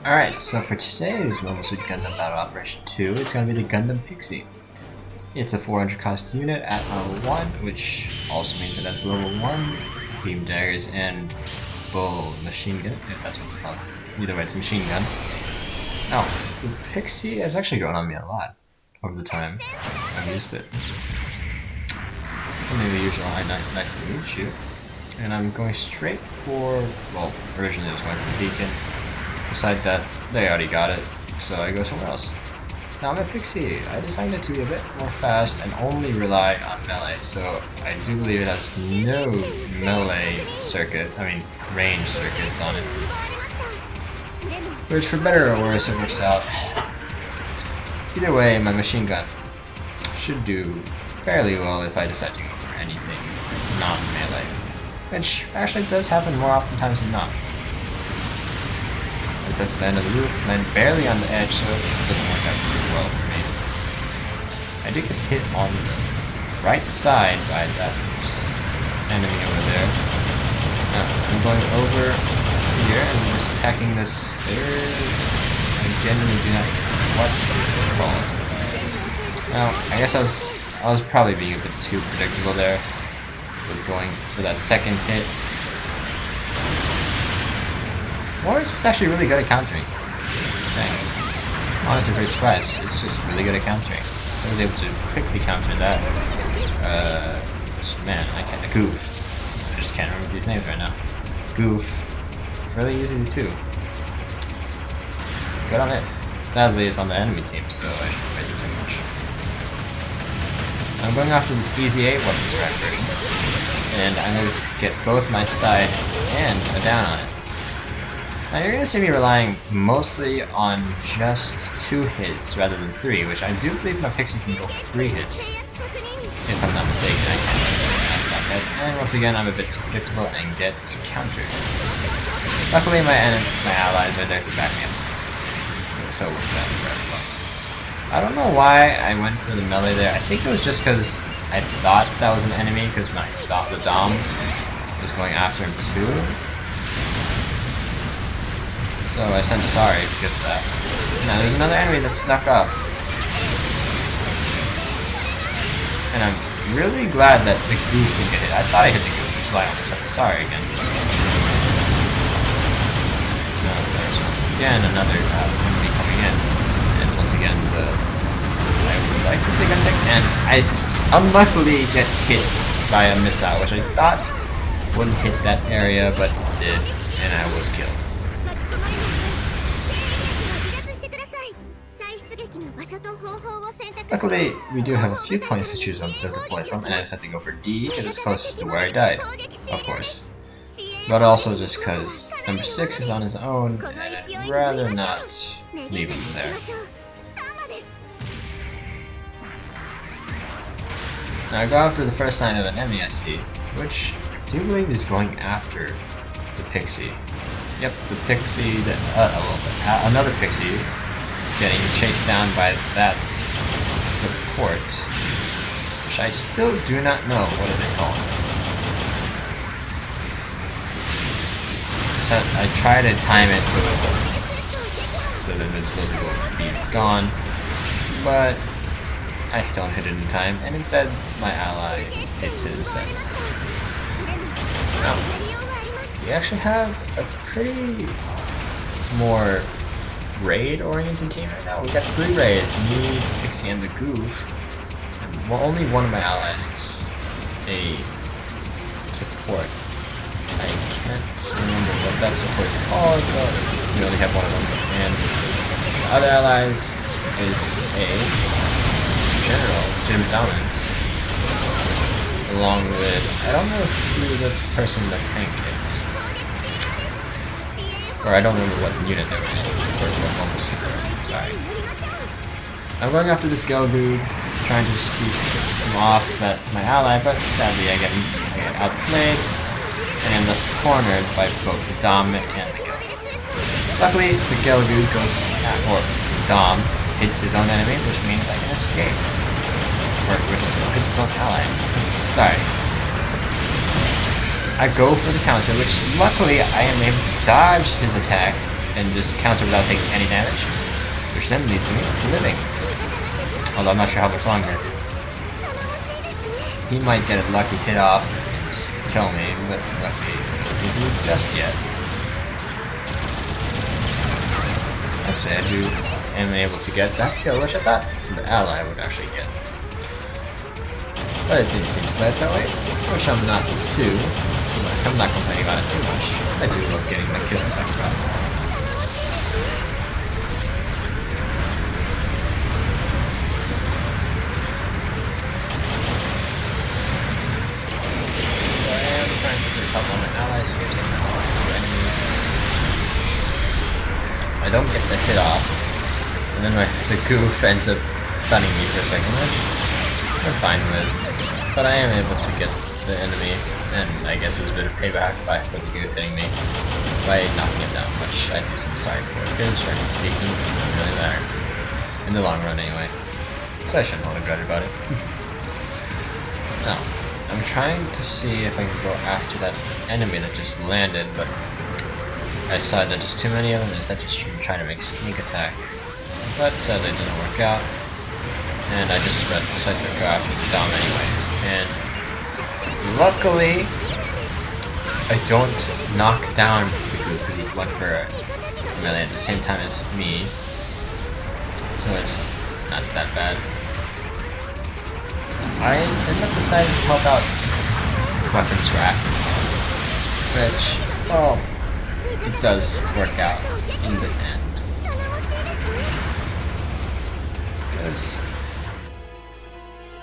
Alright, so for today's Mobile Suit Gundam Battle Operation 2, it's going to be the Gundam Pixie. It's a 400 cost unit at level 1, which also means it has level 1 beam daggers and bull machine gun, if that's what it's called. Either way, it's a machine gun. Now, the Pixie has actually grown on me a lot over the time I've used it. Only the usual nice to meet you. And I'm going straight for, well, originally I was going for the beacon. Decide that they already got it, so I go somewhere else. Now I'm at Pixie. I decided to be a bit more fast and only rely on melee, so I do believe it has no melee range circuits on it. Which for better or worse it works out. Either way, my machine gun should do fairly well if I decide to go for anything non-melee. Which actually does happen more oftentimes than not. It's at the end of the roof, land barely on the edge, so it didn't work out too well for me. I did get hit on the right side by that enemy over there. I'm going over here and I'm just attacking this area. I genuinely do not know what it's called. Now, I guess I was probably being a bit too predictable there with going for that second hit. Warriors is actually really good at countering. I'm honestly very surprised. It's just really good at countering. I was able to quickly counter that. Man, Goof. I just can't remember these names right now. Goof. Really easy too. Good on it. Sadly, it's on the enemy team, so I shouldn't praise it too much. I'm going after this easy 8 weapons rack version, and I'm going to get both my side and a down on it. Now you're going to see me relying mostly on just 2 hits rather than 3, which I do believe my Pixie can go for 3 hits. If I'm not mistaken, I can't that hit. And once again, I'm a bit too predictable and get to counter. Luckily, my allies are there to back me up. So it works out very well. I don't know why I went for the melee there. I think it was just because I thought that was an enemy, because the Dom was going after him too. So I sent a sorry because of that. Now there's another enemy that snuck up. And I'm really glad that the Goof didn't get hit. I thought I hit the Goof, which is why I only sent the sorry again. Now there's once again another enemy coming in. And it's once again the... I would like to say Gun-Tech. And I unluckily get hit by a missile, which I thought wouldn't hit that area, but did. And I was killed. Luckily, we do have a few points to choose on to deploy from, and I just had to go for D because it's closest to where I died, of course. But also just because number 6 is on his own, and I'd rather not leave him there. Now I go after the first sign of an enemy I see, which I do believe is going after the Pixie. Yep, the Pixie, another Pixie is getting chased down by that support, which I still do not know what it is called. I try to time it so that invincibility will be gone, but I don't hit it in time, and instead my ally hits it instead. Now, we actually have a pretty more raid-oriented team right now. We got 3 raids, me, Pixie, and the Goof. And well, only one of my allies is a support. I can't remember what that support is called, but we only have one of them. And the other allies is a general, Jim Dominance, along with, I don't know who the person in the tank is. Or I don't remember what unit they were in, or what mobile suit they were in, sorry. I'm going after this Gel dude, trying to just keep him off my ally, but sadly I get outplayed, and thus cornered by both the Dom and the Gel. Luckily, the Gel dude goes, or Dom, hits his own enemy, which means I can escape. Or hits his own ally. Sorry. I go for the counter, which luckily I am able to dodge his attack and just counter without taking any damage, which then leads to me living. Although I'm not sure how much longer. He might get a lucky hit off, kill me, but luckily it doesn't do it just yet. Actually, I am able to get that kill, which I thought the ally would actually get. But it didn't seem to play it that way, which I'm not complaining about it too much. I do love getting my kills after that. So I am trying to just help all my allies here, take out these few enemies. I don't get the hit off, and then the goof ends up stunning me for a second, which I'm fine with. But I am able to get the enemy, and I guess it's a bit of payback for the goof hitting me by knocking him down, which I do seem sorry for, because frankly speaking, it doesn't really matter. In the long run anyway. So I shouldn't hold a grudge about it. Now, I'm trying to see if I can go after that enemy that just landed, but I saw that there's too many of them, instead just trying to make sneak attack. But sadly it didn't work out, and I just decided to go after the Dom anyway. And luckily, I don't knock down the goof because he went for a melee at the same time as me, so it's not that bad. I ended up deciding to help out weapons rack, which, well, it does work out in the end. Because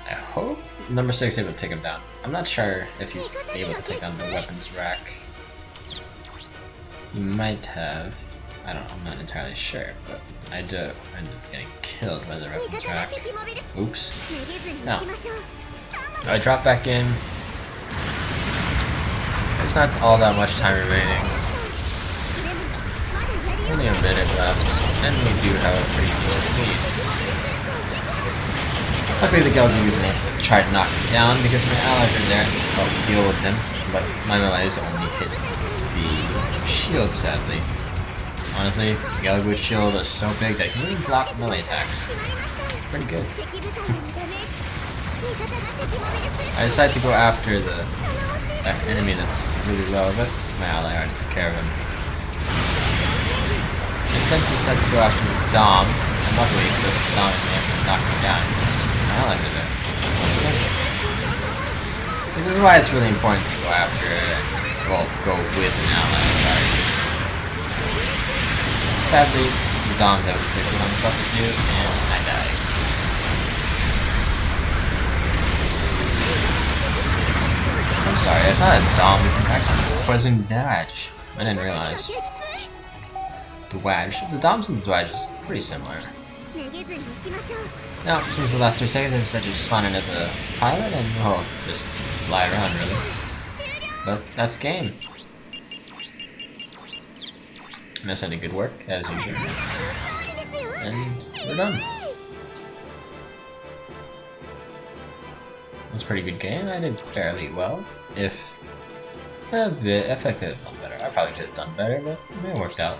I hope number 6 is able to take him down. I'm not sure if he's able to take down the weapons rack. He might have. I don't know, I'm not entirely sure, but I do end up getting killed by the weapons rack. Oops. Now, I drop back in. There's not all that much time remaining. Only a minute left, and we do have a pretty decent lead. Luckily the Gundam isn't able to try to knock me down because my allies are there to help deal with him, but my allies only hit the shield sadly. Honestly, the Galago's shield is so big that he can even block melee attacks. Pretty good. I decided to go after that enemy that's really low, but my ally already took care of him. Instead decided to go after the Dom, and luckily the Dom is able to knock me down because my ally did it. Once again. This is why it's really important to go after, go with an ally, sorry. Sadly, the Dom's able to take what I'm supposed to do, and I die. I'm sorry, it's not a Dom, it's in fact it's a poison dodge. I didn't realize. Dwaj. The Doms and the Dwaj is pretty similar. Now, since the last 3 seconds, I decided to spawn in as a pilot and, well, just fly around, really. But that's game. And that's did good work, as usual. And we're done. It was a pretty good game. I did fairly well. If I could have done better. I probably could have done better, but it worked out.